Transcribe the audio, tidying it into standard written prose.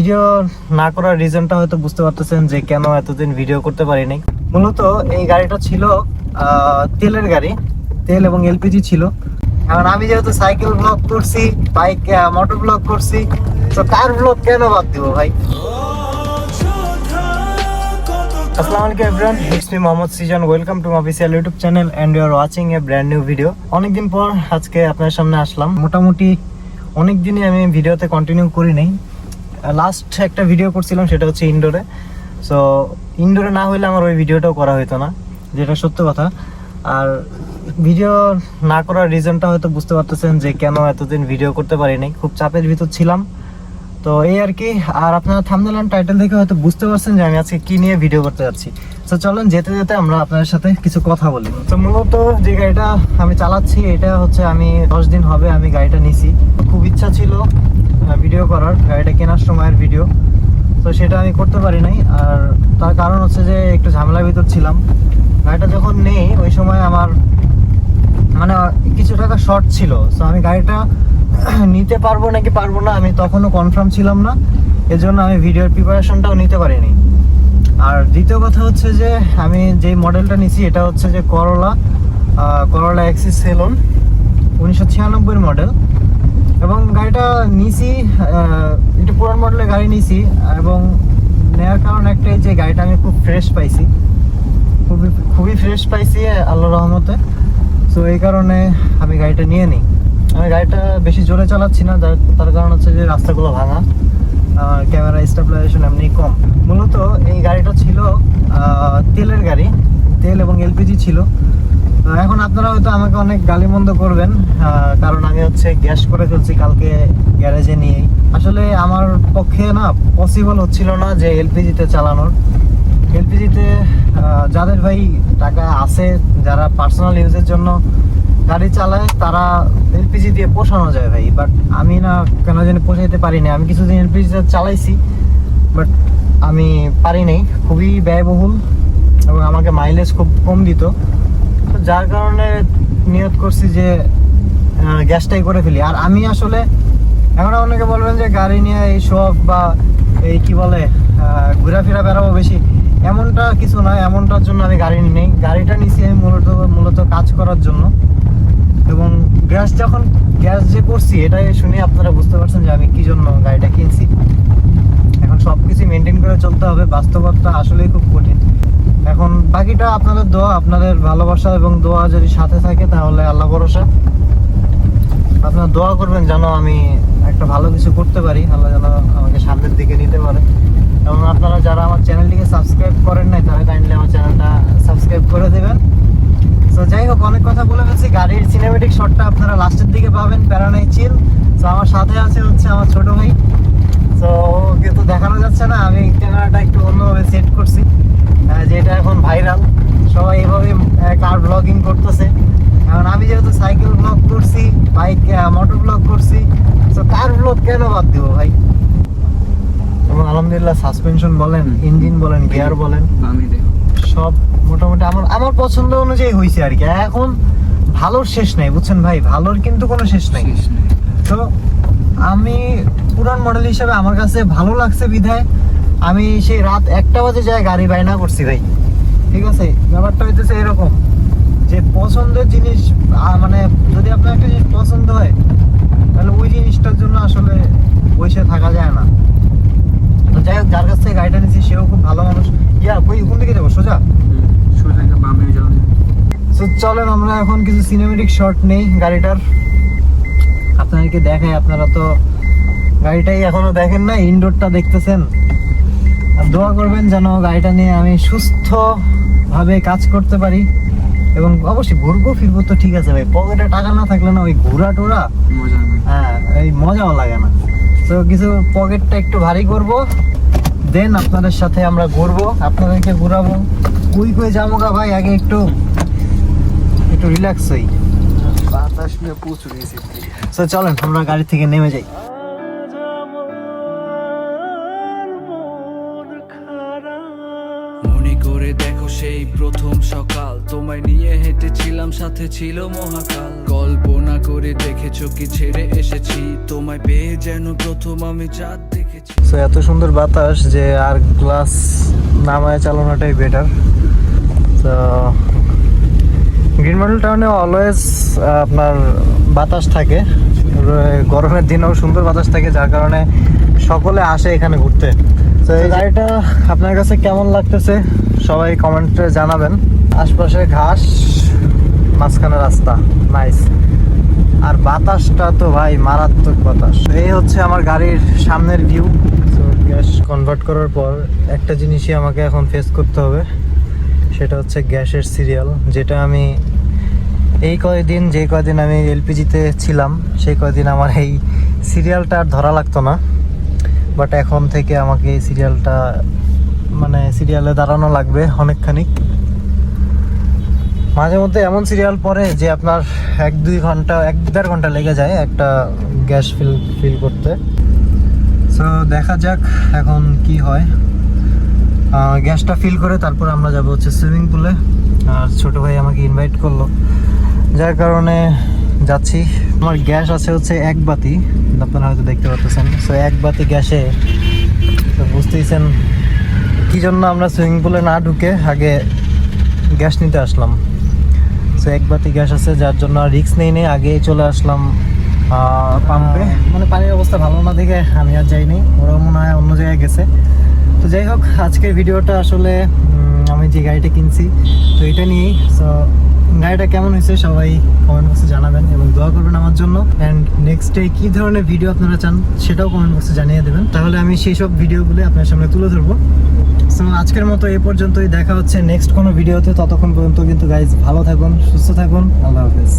Video না করার রিজনটা হয়তো বুঝতে পারতেছেন যে কেন এতদিন ভিডিও করতে পারিনি। মূলত এই গাড়িটা ছিল তেলের গাড়ি, তেল এবং এলপিজি ছিল। কারণ আমি যেহেতু সাইকেল ব্লগ করছি, বাইক মোটর ব্লগ করছি, তো কার ব্লগ কেন বাদ দিব ভাই। আসসালামু আলাইকুম everyone, it's me Mohammad Sijan. Welcome to my official YouTube channel and you are watching a brand new video. অনেকদিন পর আজকে আপনার সামনে আসলাম। মোটামুটি অনেক দিনই আমি ভিডিওতে কন্টিনিউ করি নাই। লাস্ট একটা ভিডিও করছিলাম, সেটা হচ্ছে ইনডোরে। সো ইনডোরে না হইলে আমার ওই ভিডিওটাও করা হতো না, যেটা সত্য কথা। আর ভিডিও না করার রিজনটা হয়তো বুঝতে পারতেছেন যে কেন এতদিন ভিডিও করতে পারিনি। খুব চাপের ভিতর ছিলাম, তো এই আর কি। আর আপনারা থাম্বনেল এন্ড টাইটেল দেখে হয়তো বুঝতে পারছেন যে আমি আজকে কি নিয়ে ভিডিও করতে যাচ্ছি। তো চলেন যেতে যেতে আমরা আপনাদের সাথে কিছু কথা বলি। তো মূলত যে গাড়িটা আমি চালাচ্ছি, এটা হচ্ছে আমি 10 দিন হবে আমি গাড়িটা নিছি। খুব ইচ্ছা ছিল ভিডিও করার, গাড়িটা কেনার সময়ের ভিডিও, তো সেটা আমি করতে পারি নাই। আর তার কারণ হচ্ছে যে একটু ঝামেলার ভিতর ছিলাম। গাড়িটা যখন নেই ওই সময় আমার মানে কিছু টাকা শর্ট ছিল, তো আমি গাড়িটা নিতে পারবো নাকি পারবো না আমি তখনও কনফার্ম ছিলাম না। এজন্য আমি ভিডিওর প্রিপারেশনটাও নিতে পারিনি। আর দ্বিতীয় কথা হচ্ছে যে আমি যে মডেলটা নিছি এটা হচ্ছে যে করোলা এক্সিস সেলন 1996 মডেল। এবং গাড়িটা নিছি একটু পুরান মডেলের গাড়ি নিছি, এবং নেওয়ার কারণ একটাই যে গাড়িটা আমি খুব ফ্রেশ পাইছি, খুবই ফ্রেশ পাইছি আল্লাহর রহমতে। তো এই কারণে আমি গাড়িটা নিয়ে নিই। আমি গাড়িটা বেশি জোরে চালাচ্ছি না, তার কারণ হচ্ছে যে রাস্তাগুলো ভাঙা, ক্যামেরা স্টেবিলাইজেশন এমনি কম। মূলত এই গাড়িটা ছিল তেলের গাড়ি, তেল এবং এলপিজি ছিল। এখন আপনারা হয়তো আমাকে অনেক গালিমন্দ করবেন, কারণ আমি হচ্ছে গ্যাস করে ফেলছি কালকে গ্যারেজে নিয়েই। আসলে আমার পক্ষে না পসিবল হচ্ছিল না যে এলপিজিতে চালানোর। এলপিজিতে যাদের ভাই টাকা আছে, যারা পার্সোনাল ইউজের জন্য গাড়ি চালায়, তারা এলপিজি দিয়ে পোষানো যায় ভাই। বাট আমি না কেন জানি পোষাইতে পারি না। আমি কিছুদিন এলপিজিতে চালাইছি, বাট আমি পারি নাই। খুবই ব্যয়বহুল এবং আমাকে মাইলেজ খুব কম দিত, তো যার কারণে নিয়ত করছি যে গ্যাসটাই করে ফেলি। আর আমি আসলে এখন অনেকে বলবেন যে গাড়ি নিয়ে এই শখ বা এই কি বলে ঘোরাফেরা বেড়াবো বেশি, এমনটা কিছু নয়। এমনটার জন্য আমি গাড়ি নেই, গাড়িটা নিছি আমি মূলত কাজ করার জন্য। এবং গ্যাস যে করছি এটাই শুনে আপনারা বুঝতে পারছেন যে আমি কি জন্য গাড়িটা কিনছি। এখন সব কিছু মেনটেন করে চলতে হবে, বাস্তবতা আসলেই খুব কঠিন। এখন বাকিটা আপনাদের দোয়া, আপনাদের ভালোবাসা এবং দোয়া যদি সাথে থাকে তাহলে আল্লাহ ভরসা। আপনারা দোয়া করবেন যেন আমি একটা ভালো কিছু করতে পারি, আল্লাহ যেন আমাকে সামনের দিকে নিতে পারে। এবং আপনারা যারা আমার চ্যানেলটিকে সাবস্ক্রাইব করেন নাই, তারা কাইন্ডলি আমার চ্যানেলটা সাবস্ক্রাইব করে দেবেন। তো যাই হোক, অনেক কথা বলে ফেলছি। গাড়ির সিনেমেটিক শটটা আপনারা লাস্টের দিকে পাবেন, প্যারা নাই, চিল। তো আমার সাথে আছে হচ্ছে আমার ছোট ভাই। তো কিন্তু দেখানো যাচ্ছে না, আমি ক্যামেরাটা একটু অন্যভাবে সেট করছি, যেটা এখন ভাইরাল। সবাই এভাবে কার ব্লগিং করতেছে। কারণ আমি যেহেতু সাইকেল ব্লগ করছি, বাইক মোটর ব্লগ করছি, তো কার ব্লগ কেন বাদ দিব ভাই। এবং আলহামদুলিল্লাহ সাসপেনশন বলেন, ইঞ্জিন বলেন, গিয়ার বলেন, সব মোটামুটি আমার পছন্দ অনুযায়ী হয়েছে আর কি। এখন ভালোর শেষ নাই, বুঝছেন ভাই, ভালোর কিন্তু কোনো শেষ নাই। তো আমি পুরান মডেল হিসেবে আমার কাছে ভালো লাগছে বিধায় আমি সেই রাত 1টা বাজে যায় গাড়ি বায়না করছি ভাই। ঠিক আছে, ব্যাপারটা হইতেছে এরকম যে পছন্দের জিনিস, মানে যদি আপনার একটা জিনিস পছন্দ হয় তাহলে ওই জিনিসটার জন্য আসলে বসে থাকা যায় না। তো যাই হোক, যার কাছ থেকে গাড়িটা নিয়েছি সেও খুব ভালো মানুষ। কোন দিকে যাবো? সোজা বামে যাবো। তো চলেন আমরা এখন কিছু সিনেমেটিক শট নেই গাড়িটার, আপনাদেরকে দেখাই। আপনারা তো গাড়িটাই এখনো দেখেন না, ইনডোরটা দেখতেছেন। আর দোয়া করবেন যেন গাড়িটা নিয়ে আমি সুস্থ ভাবে কাজ করতে পারি। এবং অবশ্যই ঘুরবো ফিরবো তো ঠিক আছে ভাই, পকেটে টাকা না থাকলে না ওই ঘোরা টোরা এই মজাও লাগে না। তো কিছু পকেটটা একটু ভারী করব, দেন আপনাদের সাথে আমরা ঘুরবো, আপনাদেরকে ঘুরাবো। কই যাবো গা ভাই, আগে একটু রিল্যাক্স হই। বাতাস নিয়ে প্রচুর এসে। তো চলেন আমরা গাড়ি থেকে নেমে যাই। মনে করে দেখো সেই প্রথম সকাল, তোমায় নিয়ে হেঁটেছিলাম, সাথে ছিল মহাকাল। কল্পনা করে দেখেছো কি ছেড়ে এসেছি, তোমায় পেয়ে যেন প্রথম আমি চাঁদ দেখেছি। ছিল। সো এত সুন্দর বাতাস যে আর গ্লাস নামায় চালানোটাই বেটার। তো গ্রিন মডেল টাউনে অলওয়েজ আপনার বাতাস থাকে, গরমের দিনেও সুন্দর বাতাস থাকে, যার কারণে সকলে আসে এখানে ঘুরতে। তো এই গাড়িটা আপনার কাছে কেমন লাগতেছে সবাই কমেন্টে জানাবেন। আশপাশে ঘাস, মাঝখানে রাস্তা, নাইস। আর বাতাসটা তো ভাই মারাত্মক বাতাস। এই হচ্ছে আমার গাড়ির সামনের ভিউ। তো গ্যাস কনভার্ট করার পর একটা জিনিসই আমাকে এখন ফেস করতে হবে, সেটা হচ্ছে গ্যাসের সিরিয়াল, যেটা আমি এই কয়দিন আমি এলপিজিতে ছিলাম সেই কয়দিন আমার এই সিরিয়ালটা আর ধরা লাগতো না। বাট এখন থেকে আমাকে এই সিরিয়ালটা মানে সিরিয়ালে দাঁড়ানো লাগবে অনেকখানি। মাঝে মধ্যে এমন সিরিয়াল পড়ে যে আপনার 1-2 ঘন্টা 1-1.5 ঘন্টা লেগে যায় একটা গ্যাস ফিল করতে। সো দেখা যাক এখন কি হয়। গ্যাসটা ফিল করে তারপর আমরা যাব হচ্ছে সুইমিং পুলে। আর ছোট ভাই আমাকে ইনভাইট করলো, যার কারণে যাচ্ছি। আমার গ্যাস আছে হচ্ছে 1 বাতি, আপনারা হয়তো দেখতে পাচ্ছেন। সো 1 বাতি গ্যাসে তো বুঝতেইছেন কি জন্য আমরা সুইমিং পুলে না ঢুকে আগে গ্যাস নিতে আসলাম। সো 1 বাতি গ্যাস আছে, যার জন্য রিস্ক নেই আগে চলে আসলাম পাম্পে। মানে পানির অবস্থা ভালো না দেখে আমি আর যাইনি, ওরাও মনে হয় অন্য জায়গায় গেছে। তো যাই হোক, আজকের ভিডিওটা আসলে আমি যে গাড়িটা কিনছি তো এটা নিয়েই। সো গাড়িটা কেমন হয়েছে সবাই কমেন্ট বক্সে জানাবেন এবং দোয়া করবেন আমার জন্য। অ্যান্ড নেক্সট ডে কী ধরনের ভিডিও আপনারা চান সেটাও কমেন্ট বক্সে জানিয়ে দেবেন, তাহলে আমি সেই সব ভিডিওগুলো আপনার সামনে তুলে ধরবো। সো আজকের মতো এই পর্যন্তই, দেখা হচ্ছে নেক্সট কোনো ভিডিওতে। ততক্ষণ পর্যন্ত কিন্তু গাইজ ভালো থাকুন, সুস্থ থাকুন, আল্লাহ হাফেজ।